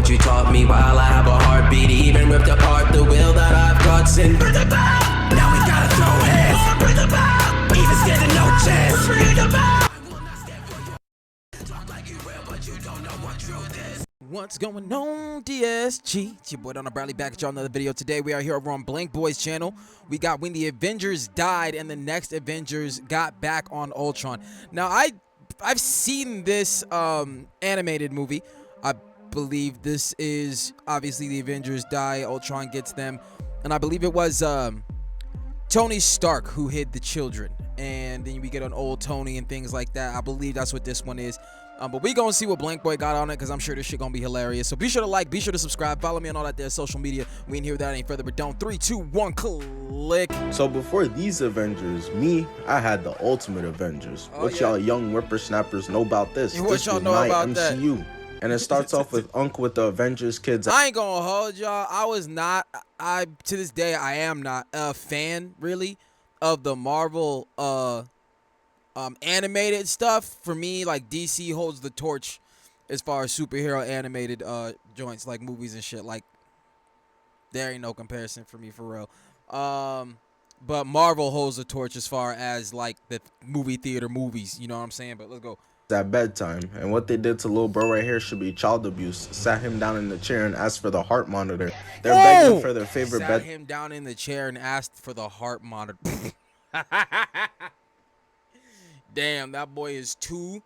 what you taught me while I have a heartbeat. Even ripped apart the will that I've got. Sin, bring the bow. Now we gotta throw hands. Oh, bring the bow. Even standing no chance. Bring the bow. Talk like you will, but you don't know what truth is. What's going on, DSG? It's your boy Darrnell Bradley back at y'all another video. Today we are here over on BlankBoy's channel. We got when the Avengers died and the next Avengers got back on Ultron. Now I've seen this animated movie. I believe this is obviously the Avengers die, Ultron gets them, and I believe it was Tony Stark who hid the children, and then we get an old Tony and things like that. I believe that's what this one is. But we gonna see what BlankBoy got on it, because I'm sure this shit gonna be hilarious. So be sure to like, be sure to subscribe, follow me on all that there social media. We ain't here without any further ado. 3, 2, 1, click. So before these Avengers, I had the Ultimate Avengers. What y'all young whippersnappers know about this? What this y'all was know my about MCU. That? And it starts off with Unc with the Avengers kids. I ain't gonna hold y'all. To this day, I am not a fan, really, of the Marvel animated stuff. For me, like, DC holds the torch as far as superhero animated joints, like movies and shit. Like, there ain't no comparison for me, for real. But Marvel holds the torch as far as like the movie theater movies, you know what I'm saying? But let's go. At bedtime, and what they did to little bro right here should be child abuse. Sat him down in the chair and asked for the heart monitor. They're begging for their favorite Sat him down in the chair and asked for the heart monitor. Damn, that boy is two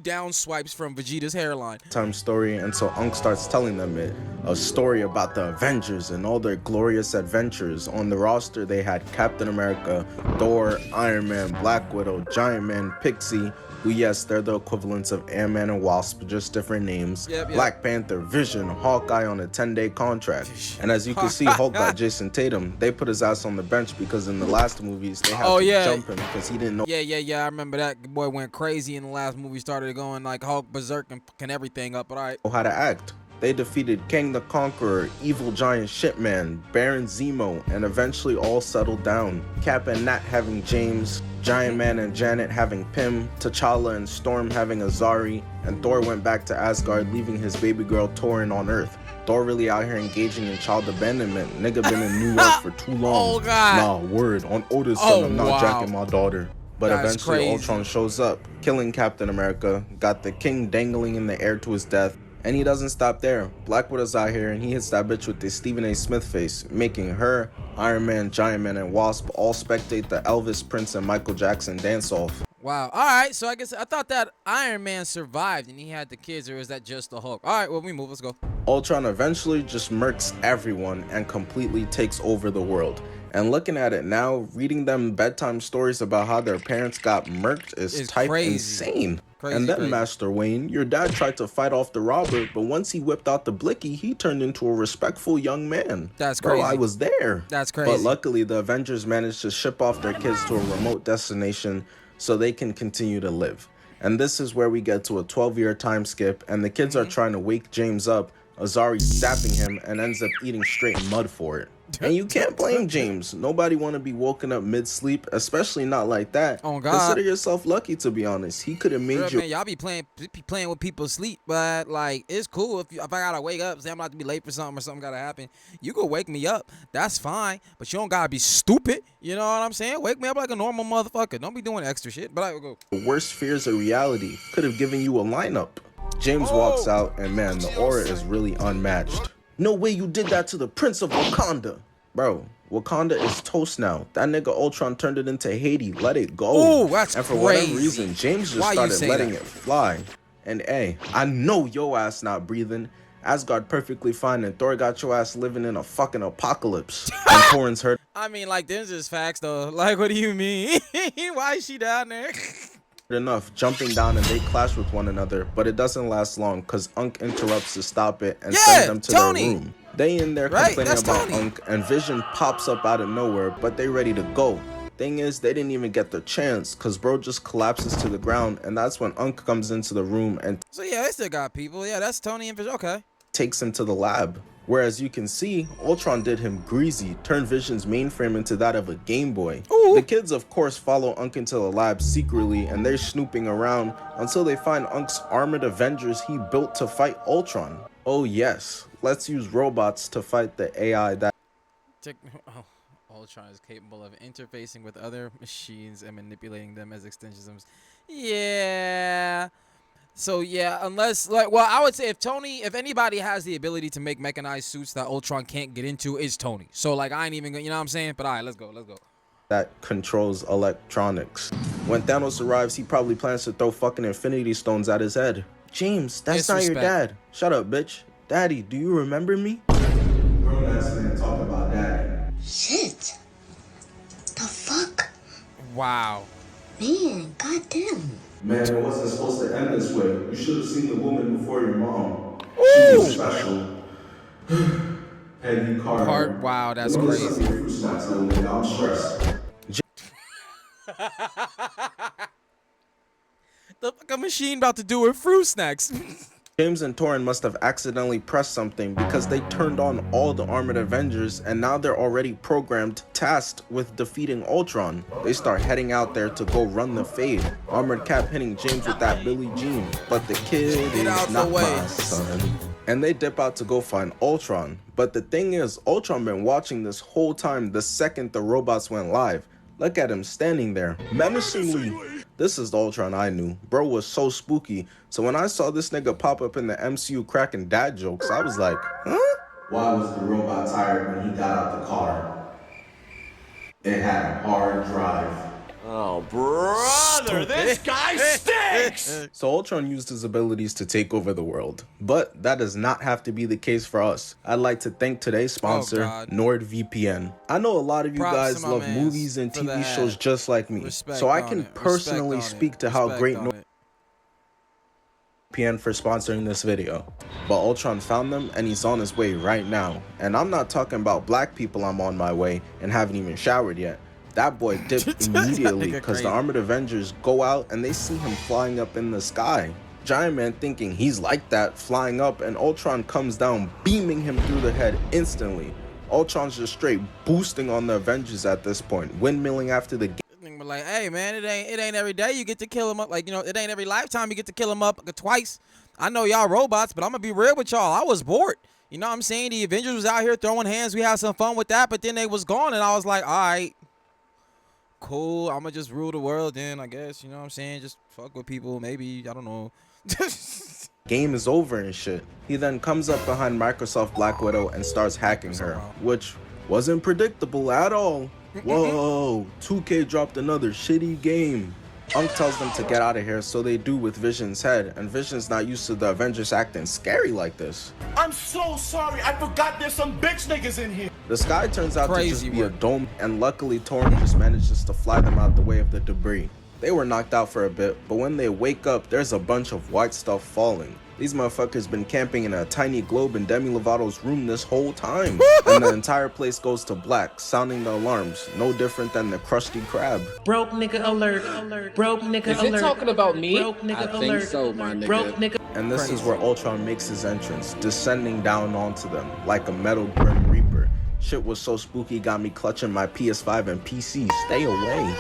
down swipes from Vegeta's hairline. Time story, and so Unc starts telling them a story about the Avengers and all their glorious adventures. On the roster, they had Captain America, Thor, Iron Man, Black Widow, Giant Man, Pixie, who, yes, they're the equivalents of Ant-Man and Wasp, just different names. Yep. Black Panther, Vision, Hawkeye on a 10-day contract. And as you can see, Hulk got Jason Tatum. They put his ass on the bench because in the last movies, they had to jump him because he didn't know. Yeah, I remember that. The boy went crazy in the last movie, started going like Hulk berserk and fucking everything up, but all right. How to act. They defeated Kang the Conqueror, Evil Giant Shipman, Baron Zemo, and eventually all settled down. Cap and Nat having James, Giant Man and Janet having Pym, T'Challa and Storm having Azari, and Thor went back to Asgard, leaving his baby girl Torrin on Earth. Thor really out here engaging in child abandonment. Nigga been in New York for too long. Oh God. Nah, word. On Otis' son, I'm not jacking my daughter. But eventually Ultron shows up, killing Captain America, got the king dangling in the air to his death. And he doesn't stop there. Black Widow's out here and he hits that bitch with the Stephen A. Smith face, making her, Iron Man, Giant Man, and Wasp all spectate the Elvis, Prince, and Michael Jackson dance-off. Wow. All right. So I guess I thought that Iron Man survived and he had the kids, or is that just the Hulk? All right. Well, we move. Let's go. Ultron eventually just murks everyone and completely takes over the world. And looking at it now, reading them bedtime stories about how their parents got murked is type insane. And then, Master Wayne, your dad tried to fight off the robber, but once he whipped out the blicky, he turned into a respectful young man. That's crazy. Bro, I was there. That's crazy. But luckily, the Avengers managed to ship off their kids to a remote destination so they can continue to live. And this is where we get to a 12-year time skip, and the kids are trying to wake James up. Azari zapping him and ends up eating straight mud for it. And you can't blame James. Nobody want to be woken up mid-sleep, especially not like that. Oh God. Consider yourself lucky, to be honest. He could have made you. Man, y'all be playing with people's sleep, but like it's cool if I gotta wake up, say I'm about to be late for something or something gotta happen. You go wake me up, that's fine, but you don't gotta be stupid. You know what I'm saying? Wake me up like a normal motherfucker. Don't be doing extra shit. But I will go. The worst fears of reality could have given you a lineup. James walks out, and man, the aura is really unmatched. No way you did that to the Prince of Wakanda. Bro, Wakanda is toast now. That nigga Ultron turned it into Haiti. Let it go. Oh, that's and for crazy. Whatever reason, James just started letting it fly. And hey, I know your ass not breathing. Asgard perfectly fine, and Thor got your ass living in a fucking apocalypse. And Thorin's hurt. I mean, like, this is facts though. Like, what do you mean? Why is she down there? Enough, jumping down, and they clash with one another, but it doesn't last long because Unc interrupts to stop it and sends them to their room. They in there complaining about Unc, and Vision pops up out of nowhere, but they ready to go. Thing is, they didn't even get the chance because bro just collapses to the ground, and that's when Unc comes into the room and so yeah, they still got people. Yeah, that's Tony and Vision. Okay. Takes him to the lab. Whereas you can see, Ultron did him greasy, turned Vision's mainframe into that of a Game Boy. Ooh. The kids of course follow Unc into the lab secretly, and they're snooping around until they find Unc's armored Avengers he built to fight Ultron. Oh yes, let's use robots to fight the AI that Oh, Ultron is capable of interfacing with other machines and manipulating them as extensions. Yeah. So yeah, unless like, well, I would say if anybody has the ability to make mechanized suits that Ultron can't get into, it's Tony. So like, I ain't even, you know what I'm saying? But all right, let's go. controls electronics. When Thanos arrives, he probably plans to throw fucking Infinity Stones at his head. James, that's not your dad. Shut up, bitch. Daddy, do you remember me? Grown-ass man talk about daddy. Shit. The fuck? Wow. Man, goddamn. Man, it wasn't supposed to end this way. You should have seen the woman before your mom. She was special. Peggy Carter. Wow, that's crazy. I'm stressed. The fucking machine about to do her fruit snacks. James and Torrin must have accidentally pressed something because they turned on all the armored Avengers and now they're already programmed, tasked with defeating Ultron. They start heading out there to go run the fade. Armored Cap hitting James with that Billie Jean, but the kid is not my son. And they dip out to go find Ultron. But the thing is, Ultron been watching this whole time the second the robots went live. Look at him standing there, menacingly. This is the Ultron I knew. Bro was so spooky. So when I saw this nigga pop up in the MCU cracking dad jokes, I was like, huh? Why was the robot tired when he got out the car? It had a hard drive. Oh, brother, this guy stinks! So Ultron used his abilities to take over the world. But that does not have to be the case for us. I'd like to thank today's sponsor, NordVPN. I know a lot of you guys love movies and TV shows just like me. So I can personally speak to how great NordVPN for sponsoring this video. But Ultron found them and he's on his way right now. And I'm not talking about black people I'm on my way and haven't even showered yet. That boy dipped immediately because the armored Avengers go out and they see him flying up in the sky. Giant Man thinking he's like that, flying up, and Ultron comes down, beaming him through the head instantly. Ultron's just straight boosting on the Avengers at this point, windmilling after the game. But like, hey man, it ain't every day you get to kill him up. Like, you know, it ain't every lifetime you get to kill him up twice. I know y'all robots, but I'm gonna be real with y'all. I was bored. You know what I'm saying? The Avengers was out here throwing hands. We had some fun with that, but then they was gone, and I was like, all right. Cool, I'ma just rule the world then, I guess. You know what I'm saying? Just fuck with people, maybe. I don't know. Game is over and shit. He then comes up behind Microsoft Black Widow and starts hacking her, which wasn't predictable at all. Whoa, 2K dropped another shitty game. Unk tells them to get out of here, so they do with Vision's head, and Vision's not used to the Avengers acting scary like this. I'm so sorry, I forgot there's some bitch niggas in here. The sky turns out to just be a dome, and luckily Torrin just manages to fly them out the way of the debris. They were knocked out for a bit, but when they wake up, there's a bunch of white stuff falling. These motherfuckers been camping in a tiny globe in Demi Lovato's room this whole time. And the entire place goes to black, sounding the alarms, no different than the Krusty Krab. Broke nigga alert. Broke nigga alert. Is it talking about me? Broke nigga alert. I think so, my nigga. Broke nigga. And this is where Ultron makes his entrance, descending down onto them like a metal Grim Reaper. Shit was so spooky, got me clutching my PS5 and PC. Stay away.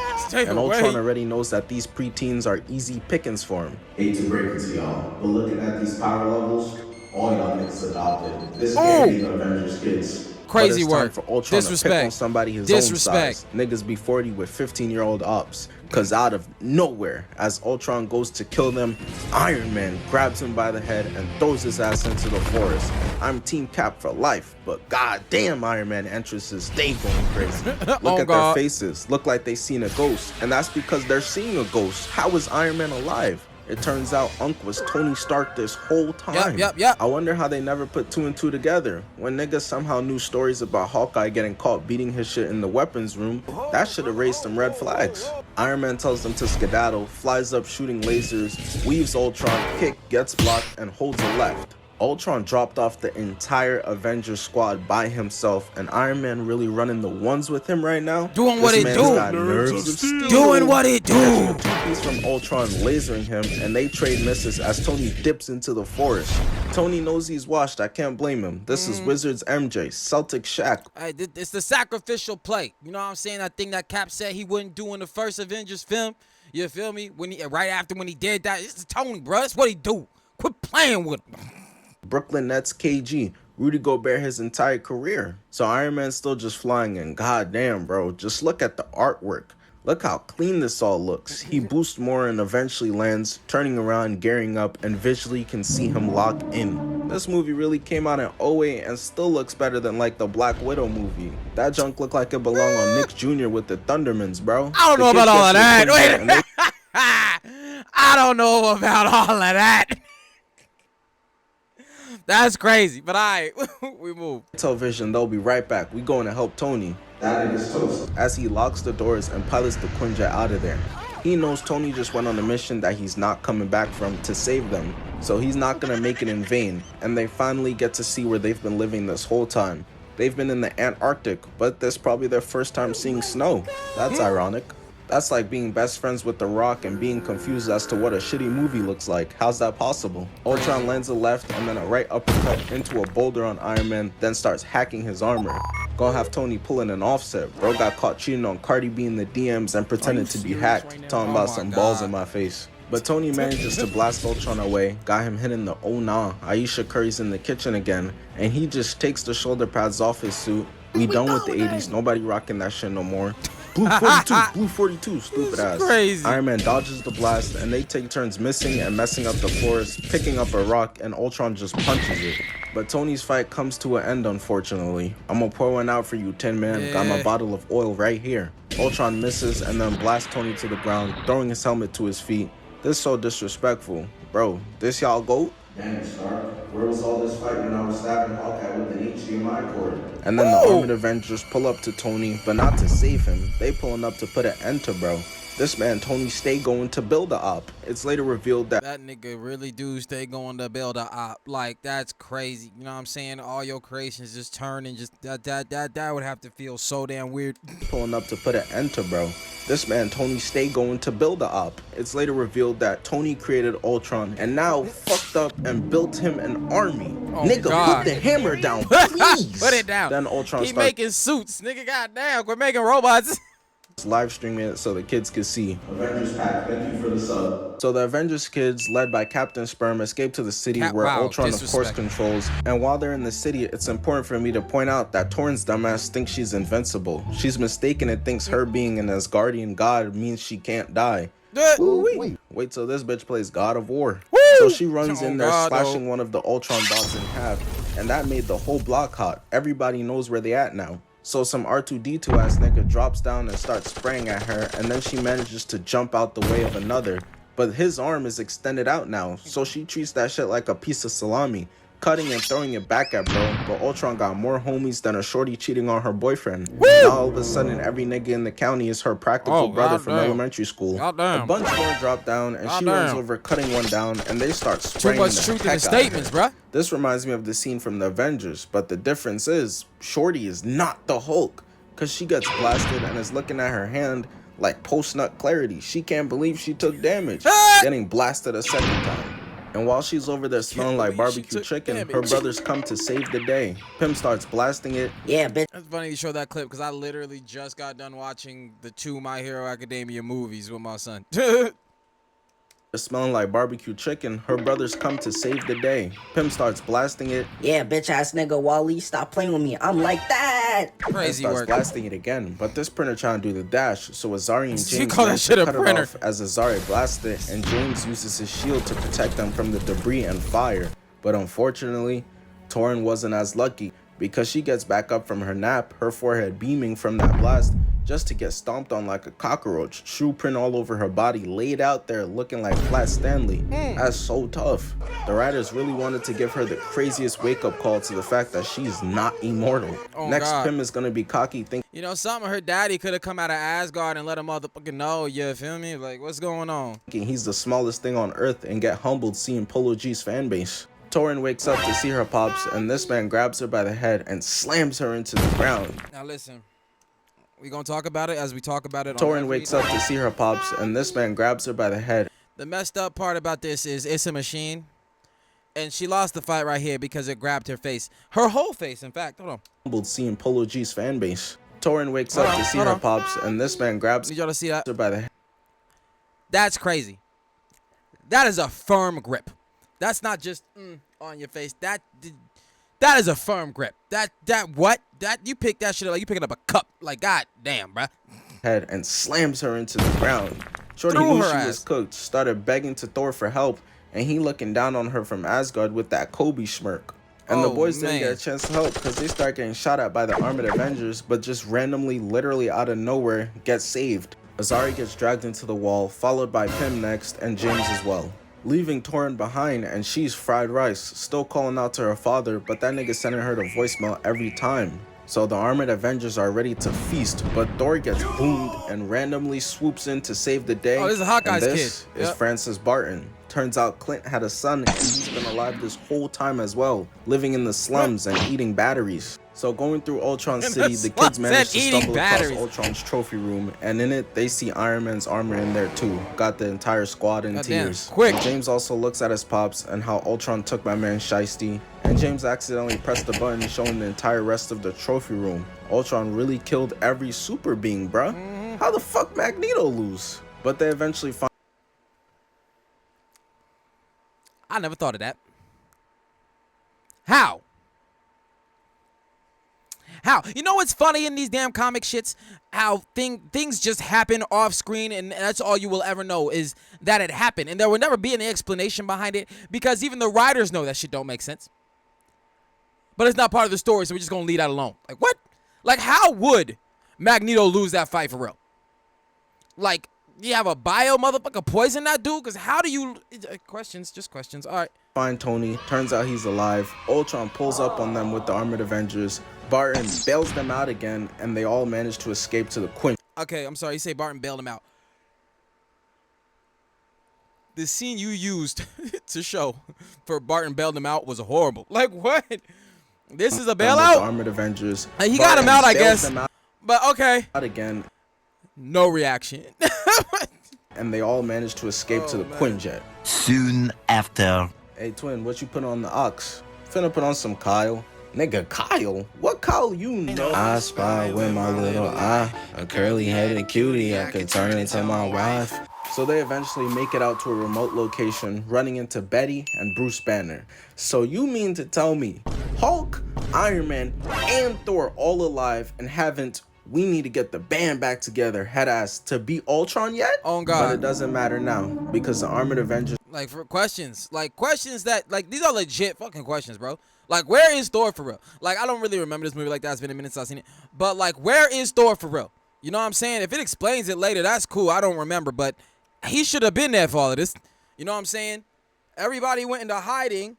And Ultron already knows that these preteens are easy pickings for him. Hate to break it to y'all, but looking at these power levels, all y'all niggas adopted. This can't be the Avengers kids. Crazy work. For Ultron to pick on somebody his own size. Niggas be 40 with 15-year-old ops. Cause out of nowhere, as Ultron goes to kill them, Iron Man grabs him by the head and throws his ass into the forest. I'm Team Cap for life, but goddamn Iron Man entrances, they going crazy. Look at their faces, look like they seen a ghost, and that's because they're seeing a ghost. How is Iron Man alive? It turns out Unk was Tony Stark this whole time. Yep. I wonder how they never put 2 and 2 together. When niggas somehow knew stories about Hawkeye getting caught beating his shit in the weapons room, that should have raised some red flags. Iron Man tells them to skedaddle, flies up shooting lasers, weaves Ultron, kick, gets blocked, and holds a left. Ultron dropped off the entire Avengers squad by himself, and Iron Man really running the ones with him right now. Doing what it do. Got nerves of steel. Doing what it do. A two-piece from Ultron lasering him, and they trade misses as Tony dips into the forest. Tony knows he's washed. I can't blame him. This is Wizards MJ, Celtic Shaq. Hey, it's the sacrificial play. You know what I'm saying? That thing that Cap said he wouldn't do in the first Avengers film. You feel me? Right after when he did that, it's Tony, bro. That's what he do. Quit playing with him. Brooklyn Nets KG, Rudy Gobert his entire career. So Iron Man's still just flying, and goddamn, bro, just look at the artwork. Look how clean this all looks. He boosts more and eventually lands, turning around, gearing up, and visually can see him lock in. This movie really came out in 08 and still looks better than like the Black Widow movie. That junk looked like it belonged on Nick Jr. with the Thundermans, bro. I don't know about all of that. Wait. I don't know about all of that. That's crazy, but alright, we move. Television, they'll be right back. We going to help Tony. That nigga's toast. As he locks the doors and pilots the Quinjet out of there. He knows Tony just went on a mission that he's not coming back from to save them, so he's not gonna make it in vain, and they finally get to see where they've been living this whole time. They've been in the Antarctic, but that's probably their first time seeing snow. That's ironic. That's like being best friends with The Rock and being confused as to what a shitty movie looks like. How's that possible? Ultron lands a left and then a right uppercut into a boulder on Iron Man, then starts hacking his armor. Gonna have Tony pulling an offset. Bro got caught cheating on Cardi B in the DMs and pretended to be hacked, talking about some balls in my face. But Tony manages to blast Ultron away, got him hitting the oh nah. Aisha Curry's in the kitchen again, and he just takes the shoulder pads off his suit. We done with the 80s, nobody rocking that shit no more. Blue 42, Blue 42, stupid ass. Crazy. Iron Man dodges the blast, and they take turns missing and messing up the forest, picking up a rock, and Ultron just punches it. But Tony's fight comes to an end, unfortunately. I'm gonna pour one out for you, Tin Man. Got my bottle of oil right here. Ultron misses and then blasts Tony to the ground, throwing his helmet to his feet. This is so disrespectful. Bro, this y'all GOAT? Dang, Stark. Where was all this fight when I was stabbing Hawkeye with an HDMI cord? And then the armored Avengers pull up to Tony, but not to save him. They pulling up to put an end to bro. This man, Tony, stay going to build a op. It's later revealed that nigga really do stay going to build a op. Like, that's crazy. You know what I'm saying? All your creations just turn and just that would have to feel so damn weird. Pulling up to put an end to bro. This man, Tony, stay going to build a op. It's later revealed that Tony created Ultron and now fucked up and built him an army. Oh, nigga, God. put the hammer down, please. Put it down. Then Ultron Keep making suits. Nigga, goddamn, quit making robots. Live streaming it so the kids could see. Avengers pack, thank you for the sub. So the Avengers kids, led by Captain Sperm, escape to the city where Ultron of course controls. And while they're in the city, it's important for me to point out that Torn's dumbass thinks she's invincible. She's mistaken and thinks her being an Asgardian god means she can't die. Wait till this bitch plays God of War. So she runs in there, slashing one of the Ultron dots in half, and that made the whole block hot. Everybody knows where they at now. So some R2-D2 ass nigga drops down and starts spraying at her, and then she manages to jump out the way of another. But his arm is extended out now, so she treats that shit like a piece of salami, cutting and throwing it back at bro. But Ultron got more homies than a shorty cheating on her boyfriend. Now all of a sudden every nigga in the county is her practical brother from elementary school. A bunch more drop down and she runs over, cutting one down, and they start spraying too much truth in the statements, bruh. This reminds me of the scene from the Avengers, but the difference is Shorty is not the Hulk, cause she gets blasted and is looking at her hand like post-nut clarity. She can't believe she took damage, getting blasted a second time. And while she's over there smelling like barbecue chicken, her brothers come to save the day. Pym starts blasting it. Yeah, bitch. It's funny you show that clip because I literally just got done watching the 2 My Hero Academia movies with my son. Smelling like barbecue chicken, her brothers come to save the day. Pym starts blasting it. Yeah, bitch ass nigga Wally, stop playing with me. I'm like that. Crazy starts work. Blasting it again, but this printer trying to do the dash, so Azari and James call that shit a cut printer. it off as Azari blasts it, and James uses his shield to protect them from the debris and fire. But unfortunately, Torn wasn't as lucky, because she gets back up from her nap, her forehead beaming from that blast, just to get stomped on like a cockroach, shoe print all over her body, laid out there looking like Flat Stanley. That's so tough. The writers really wanted to give her the craziest wake-up call to the fact that she's not immortal. Next, Pym is gonna be cocky, thinking, you know, something her daddy could have come out of Asgard and let a motherfucker know, you feel me? Like, what's going on? he's the smallest thing on Earth, and get humbled seeing Polo G's fan base. Torrin wakes up to see her pops, and this man grabs her by the head and slams her into the ground. Now listen. We gonna talk about it as we talk about it. Torrin wakes up to see her pops, and this man grabs her by the head. The messed up part about this is it's a machine, and she lost the fight right here because it grabbed her face, her whole face. In fact, hold on. Humbled seeing Polo G's fan base. Torrin wakes up to see her pops, and this man grabs Need y'all to see that? her by the head. That's crazy. That is a firm grip. That's not just on your face. That is a firm grip. That you pick that shit up like you picking up a cup. Like, god damn, bruh. Head and slams her into the ground. Shorty Threw knew her she ass. was cooked, started begging to Thor for help, and he looking down on her from Asgard with that Kobe smirk. And the Oh, boys didn't man. get a chance to help because they start getting shot at by the armored Avengers, but just randomly, literally out of nowhere, get saved. Azari gets dragged into the wall, followed by Pym next, and James as well. Leaving Torrin behind, and she's fried rice, still calling out to her father, but that nigga sending her to voicemail every time. So the armored Avengers are ready to feast, but Thor gets boomed and randomly swoops in to save the day. Oh, this is Hawkeye's and this kid. is Yep. Francis Barton. Turns out Clint had a son and he's been alive this whole time as well, living in the slums and eating batteries. So going through Ultron City, the kids manage to stumble across Ultron's trophy room, and in it they see Iron Man's armor in there too. Got the entire squad in tears. Quick. And James also looks at his pops and how Ultron took my man Shiesty, and James accidentally pressed the button showing the entire rest of the trophy room. Ultron really killed every super being, bruh. How the fuck Magneto lose? But they eventually find I never thought of that. How? You know what's funny in these damn comic shits? How things just happen off screen, and that's all you will ever know is that it happened. And there will never be any explanation behind it because even the writers know that shit don't make sense. But it's not part of the story, so we're just gonna leave that alone. Like, what? Like, how would Magneto lose that fight for real? Like, you have a bio motherfucker poison that dude? Because how do you... Questions, just questions. All right. find Tony. Turns out he's alive. Ultron pulls up on them with the armored Avengers. Barton bails them out again, and they all manage to escape to the Quinjet. Okay, I'm sorry. You say Barton bailed him out. The scene you used to show for Barton bailed him out was horrible. Like, what? This is a With the bailout? armored Avengers. He got him out, I guess. Them out But, okay. again, No reaction. and they all manage to escape to the Quinjet. Soon after. Hey, twin, what you put on the ox? Finna put on some Kyle. Nigga, Kyle? What Kyle you know? I spy with my little eye. A curly-headed cutie, I could turn into my wife. So they eventually make it out to a remote location, running into Betty and Bruce Banner. So you mean to tell me Hulk, Iron Man, and Thor all alive and haven't "we need to get the band back together" head ass to beat Ultron yet? Oh, God. But it doesn't matter now because the armored Avengers Like, for questions. Like, questions that... Like, these are legit fucking questions, bro. Like, where is Thor for real? Like, I don't really remember this movie like that. It's been a minute since I've seen it. But, like, where is Thor for real? You know what I'm saying? If it explains it later, that's cool. I don't remember. But he should have been there for all of this. You know what I'm saying? Everybody went into hiding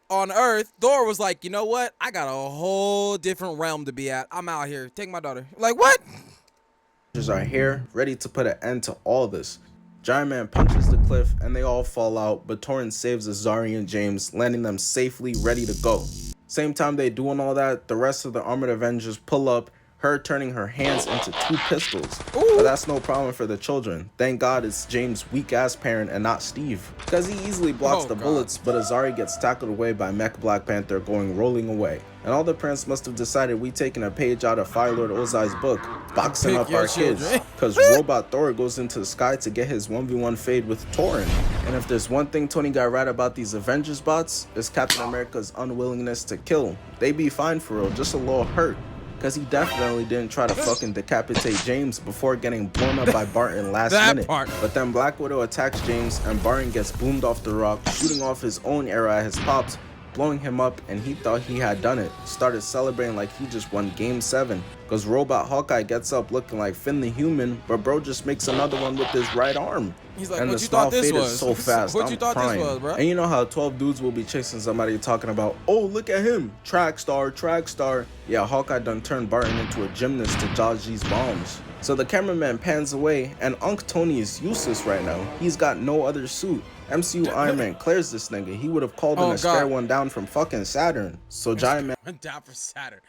on Earth. Thor was like, you know what? I got a whole different realm to be at. I'm out here. Take my daughter. Like, what? are here, ready to put an end to all this. Giant Man punches the cliff and they all fall out, but Torrin saves Azari and James, landing them safely ready to go. Same time they doing all that, the rest of the armored Avengers pull up, her turning her hands into 2 pistols. But that's no problem for the children. Thank God it's James' weak-ass parent and not Steve, because he easily blocks the bullets, but Azari gets tackled away by Mech Black Panther going rolling away. And all the parents must have decided we taking a page out of Firelord Ozai's book, boxing up our kids, because Robot Thor goes into the sky to get his 1v1 fade with Torrin. And if there's one thing Tony got right about these Avengers bots, it's Captain America's unwillingness to kill. They be fine for real, just a little hurt. Because he definitely didn't try to fucking decapitate James before getting blown up by Barton last minute. But then Black Widow attacks James and Barton gets boomed off the rock, shooting off his own arrow at his pops, blowing him up, and he thought he had done it. Started celebrating like he just won Game 7. Because Robot Hawkeye gets up looking like Finn the Human, but bro just makes another one with his right arm. He's like, and what the you smile thought this faded was? so fast, What I'm you thought crying. this was, bro? And you know how 12 dudes will be chasing somebody talking about, oh, look at him, track star, track star. Yeah, Hawkeye done turned Barton into a gymnast to dodge these bombs. So the cameraman pans away, and Unc Tony is useless right now. He's got no other suit. MCU Iron Man clears this nigga. He would have called in a spare one down from fucking Saturn. So Giant Man down for Saturn.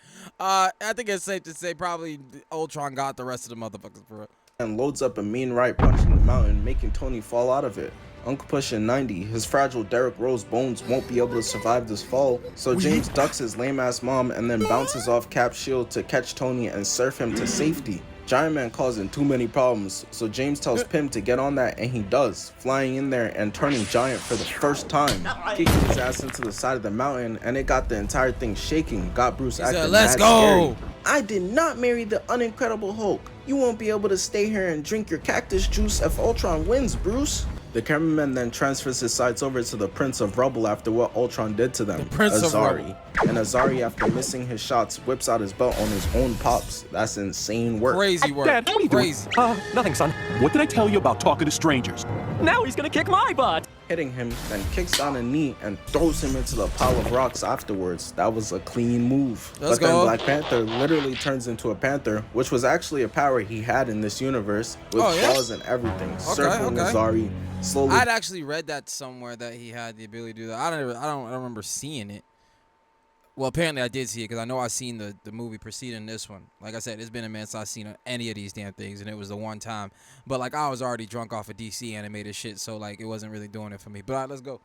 I think it's safe to say probably Ultron got the rest of the motherfuckers for it. and loads up a mean right punch in the mountain, making Tony fall out of it. Unc pushing 90, his fragile Derrick Rose bones won't be able to survive this fall, so James ducks his lame-ass mom and then bounces off Cap's shield to catch Tony and surf him to safety. Giant Man causing too many problems, so James tells Pym to get on that, and he does, flying in there and turning giant for the first time, kicking his ass into the side of the mountain, and it got the entire thing shaking, got Bruce acting let's mad go. scary. I did not marry the unincredible Hulk. You won't be able to stay here and drink your cactus juice if Ultron wins, Bruce. The cameraman then transfers his sights over to the Prince of Rubble after what Ultron did to them, Azari. And Azari, after missing his shots, whips out his belt on his own pops. That's insane work. Crazy work. Dad, what are you Crazy. doing? Nothing, son. What did I tell you about talking to strangers? Now he's gonna kick my butt. Hitting him, then kicks down a knee and throws him into the pile of rocks afterwards. That was a clean move. Let's But then go. Black Panther literally turns into a panther, which was actually a power he had in this universe, with claws and everything, circling Azari slowly. I'd actually read that somewhere that he had the ability to do that. I don't remember seeing it. Well, apparently I did see it because I know I seen the movie preceding this one. Like I said, it's been a minute since I've seen any of these damn things, and it was the one time. But like I was already drunk off of DC animated shit, so like it wasn't really doing it for me. But all right, let's go.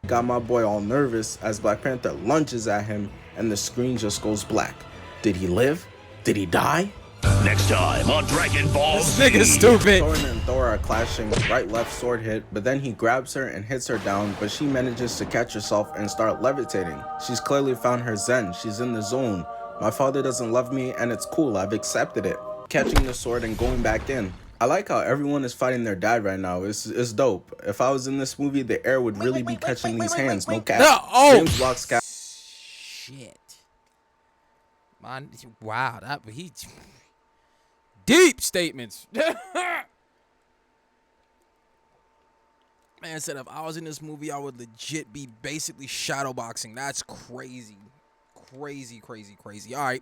Got my boy all nervous as Black Panther lunges at him, and the screen just goes black. Did he live? Did he die? Next time on Dragon Ball This Z. nigga's stupid. Thor and Thor are clashing, right-left sword hit, but then he grabs her and hits her down, but she manages to catch herself and start levitating. She's clearly found her zen, she's in the zone. My father doesn't love me and it's cool, I've accepted it. Catching the sword and going back in. I like how everyone is fighting their dad right now. It's dope. If I was in this movie, the air would really be catching these hands, no cap. No, oh! James blocks cap. Shit. Man, wow, that he deep statements. Man said if I was in this movie, I would legit be basically shadowboxing. That's crazy. Crazy. All right.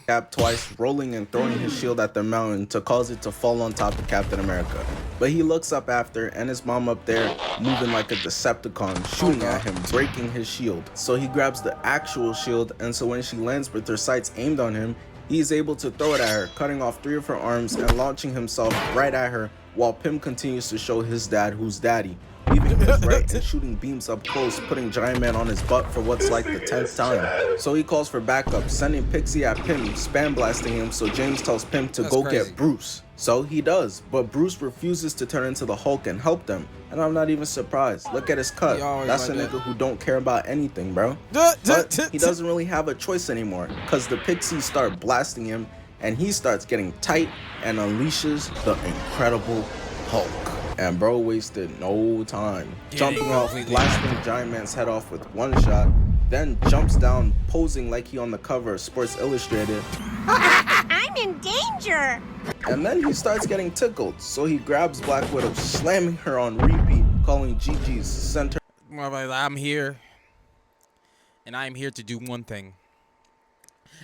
Cap twice, rolling and throwing his shield at the mountain to cause it to fall on top of Captain America. But he looks up after, and his mom up there moving like a Decepticon, shooting at him, breaking his shield. So he grabs the actual shield, and so when she lands with her sights aimed on him, he's able to throw it at her, cutting off 3 of her arms and launching himself right at her, while Pym continues to show his dad who's daddy, leaving his right and shooting beams up close, putting Giant Man on his butt for what's like the 10th time. So he calls for backup, sending Pixie at Pym, spam blasting him, so James tells Pym to go get Bruce. So he does, but Bruce refuses to turn into the Hulk and help them. And I'm not even surprised. Look at his cut. That's a nigga who don't care about anything, bro. But he doesn't really have a choice anymore, because the Pixies start blasting him, and he starts getting tight and unleashes the Incredible Hulk. And bro wasted no time, jumping off, blasting Giant Man's head off with one shot, then jumps down, posing like he on the cover of Sports Illustrated. I'm in danger! And then he starts getting tickled, so he grabs Black Widow, slamming her on repeat, calling Gigi's center. I'm here, and I'm here to do one thing,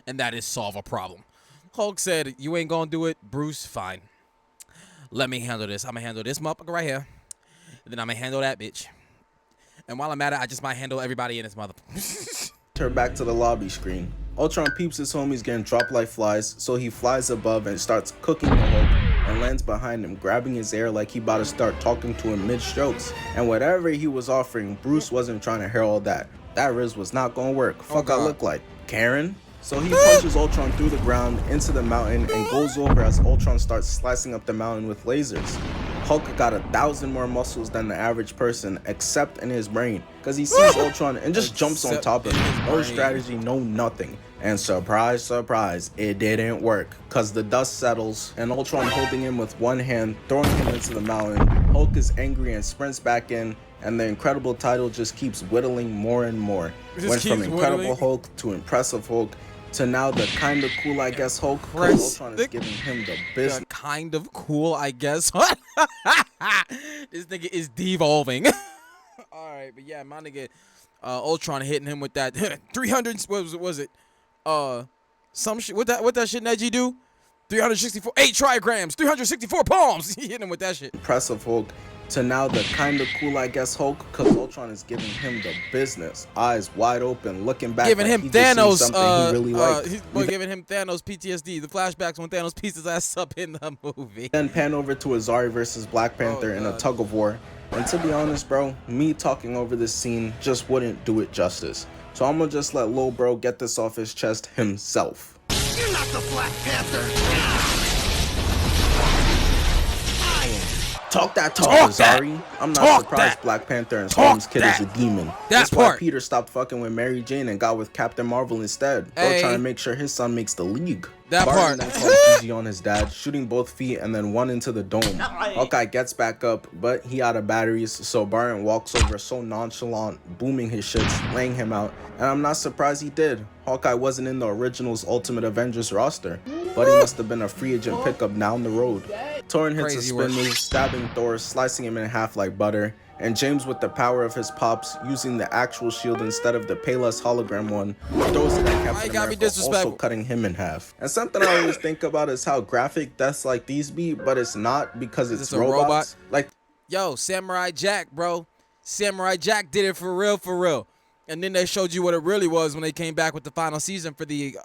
and that is solve a problem. Hulk said, you ain't gonna do it, Bruce, fine. Let me handle this. I'm gonna handle this motherfucker right here, and then I'm gonna handle that bitch. And while I'm at it, I just might handle everybody in this motherfucker. Turn back to the lobby screen. Ultron peeps his homies getting dropped like flies, so he flies above and starts cooking the Hulk and lands behind him, grabbing his air like he about to start talking to him mid-strokes. And whatever he was offering, Bruce wasn't trying to hear all that. That Riz was not gonna work. Fuck I look like Karen? So he punches Ultron through the ground into the mountain and goes over as Ultron starts slicing up the mountain with lasers. Hulk got 1,000 more muscles than the average person, except in his brain, because he sees Ultron and just jumps on top of him. No strategy, no nothing. And surprise, surprise, it didn't work, because the dust settles and Ultron holding him with one hand, throwing him into the mountain. Hulk is angry and sprints back in, and the Incredible title just keeps whittling more and more. Went from Incredible Hulk to Impressive Hulk to now the kind of cool, I guess, Hulk. Ultron is giving him the business. Kind of cool, I guess. This nigga is devolving. All right, but yeah, my nigga, Ultron hitting him with that 300. What was it? Some shit. What that shit Neji do? 364, 8 trigrams, 364 palms. He hit him with that shit. Impressive Hulk to now the kind of cool, I guess, Hulk, because Ultron is giving him the business, eyes wide open, looking back, giving like him Thanos, he really liked. Giving him Thanos PTSD, the flashbacks when Thanos pieced his ass up in the movie. Then pan over to Azari versus Black Panther in a tug of war, and to be honest, bro, me talking over this scene just wouldn't do it justice. So I'm gonna just let Lil Bro get this off his chest himself. You're not the Black Panther. Talk that talk, Talk Azari. that. I'm not Talk surprised that. Black Panther and Talk Storm's kid that. is a demon. That That's why part. Peter stopped fucking with Mary Jane and got with Captain Marvel instead. Bro Hey. trying to make sure his son makes the league. That Barton part. then calls Gigi on his dad, shooting both feet and then one into the dome. Hawkeye gets back up, but he out of batteries, so Barton walks over so nonchalant, booming his shits, laying him out, and I'm not surprised he did. Hawkeye wasn't in the original's Ultimate Avengers roster, but he must have been a free agent pickup down the road. Torn hits a Crazy spin work. move, stabbing Thor, slicing him in half like butter, and James, with the power of his pops, using the actual shield instead of the Payless hologram one, throws it at Captain gotta be America, also disrespectful. cutting him in half. And something I always think about is how graphic deaths like these be, but it's not because it's this a robots. robot? Like, Yo, Samurai Jack, bro. Samurai Jack did it for real, for real. And then they showed you what it really was when they came back with the final season for the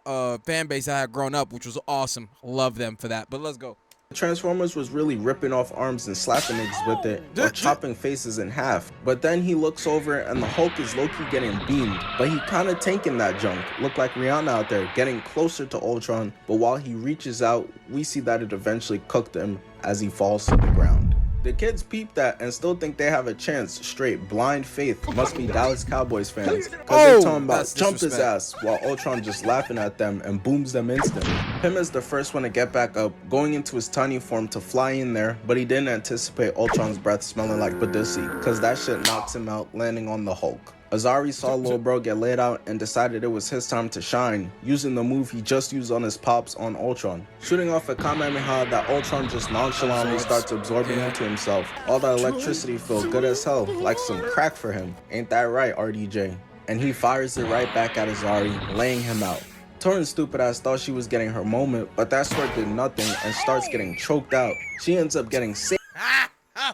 fan base that had grown up, which was awesome. Love them for that. But let's go. Transformers was really ripping off arms and slapping niggas with it, or chopping faces in half. But then he looks over and the Hulk is low-key getting beamed, but he kinda tanking that junk. Look like Rihanna out there, getting closer to Ultron, but while he reaches out, we see that it eventually cooked him as he falls to the ground. The kids peep that and still think they have a chance. Straight blind faith. Must be Dallas Cowboys fans. Cause they talking about jump his ass while Ultron just laughing at them and booms them instantly. Him is the first one to get back up, going into his tiny form to fly in there, but he didn't anticipate Ultron's breath smelling like Badissi, cause that shit knocks him out, landing on the Hulk. Azari saw Lil Bro get laid out and decided it was his time to shine, using the move he just used on his pops on Ultron. Shooting off a Kamehameha that Ultron just nonchalantly starts absorbing into himself. All that electricity felt good as hell, like some crack for him. Ain't that right, RDJ? And he fires it right back at Azari, laying him out. Torrin's stupid ass thought she was getting her moment, but that sword did nothing and starts getting choked out. She ends up getting sick.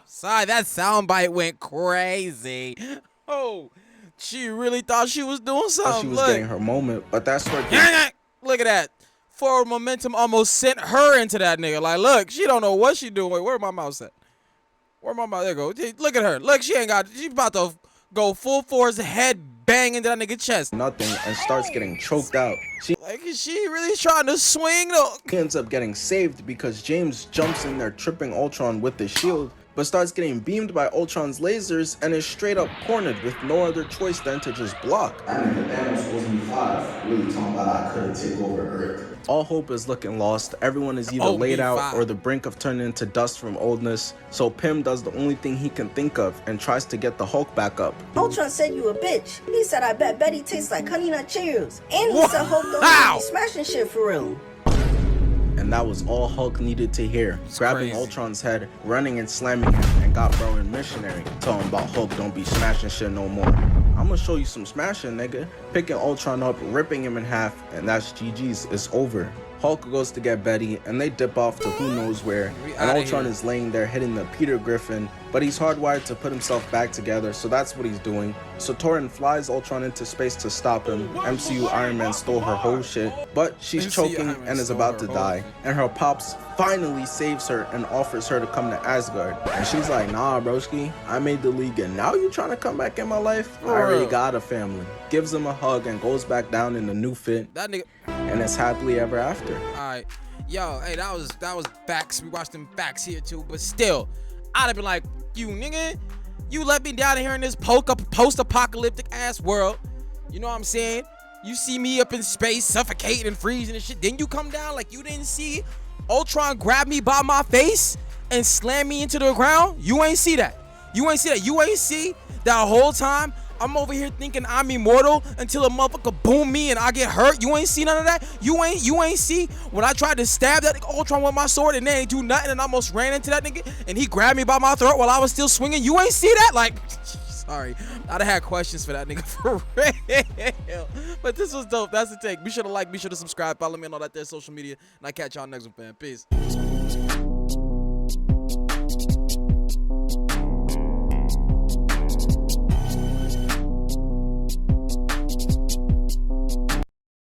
Sorry, that soundbite went crazy. Oh. She really thought she was doing something. She was getting her moment, but that's what. Look at that. Forward momentum almost sent her into that nigga. Like, look, she don't know what she doing. Wait, where my mouse at? Where my mouse? There you go. Look at her. Look, she ain't got. She about to go full force, head bang into that nigga chest. Nothing, and starts getting choked out. She really trying to swing though. He ends up getting saved because James jumps in there, tripping Ultron with the shield, but starts getting beamed by Ultron's lasers and is straight up cornered with no other choice than to just block. And the Thanos was in 5, really talking about I couldn't take over Earth. All hope is looking lost. Everyone is either laid out or the brink of turning into dust from oldness. So Pym does the only thing he can think of and tries to get the Hulk back up. Ultron said you a bitch. He said I bet Betty tastes like Honey Nut Cheerios. And he said Hulk don't be smashing shit for real. And that was all Hulk needed to hear. Grabbing crazy. Ultron's head, running and slamming him, and got bro in missionary. Telling about Hulk don't be smashing shit no more. I'm gonna show you some smashing, nigga. Picking Ultron up, ripping him in half, and that's GG's. It's over. Hulk goes to get Betty, and they dip off to who knows where, and Ultron is laying there hitting the Peter Griffin, but he's hardwired to put himself back together, so that's what he's doing. So Torrin flies Ultron into space to stop him. MCU Iron Man stole her whole shit, but she's choking and is about to die, and her pops finally saves her and offers her to come to Asgard. And she's like, nah, broski, I made the league, and now you trying to come back in my life? I already got a family. Gives him a hug and goes back down in the new fit. That nigga. And it's happily ever after. Alright. Yo, hey, that was facts. We watched them facts here too, but still, I'd have been like, you nigga, you let me down here in this post-apocalyptic ass world. You know what I'm saying? You see me up in space, suffocating and freezing and shit. Then you come down like you didn't see Ultron grab me by my face and slam me into the ground. You ain't see that. You ain't see that. You ain't see that whole time. I'm over here thinking I'm immortal until a motherfucker boom me and I get hurt. You ain't see none of that. You ain't see when I tried to stab that nigga Ultron with my sword and they ain't do nothing and I almost ran into that nigga and he grabbed me by my throat while I was still swinging. You ain't see that? Like, sorry, I'd have had questions for that nigga for real. But this was dope. That's the take. Be sure to like, be sure to subscribe, follow me on all that there social media, and I catch y'all next one, fam. Peace.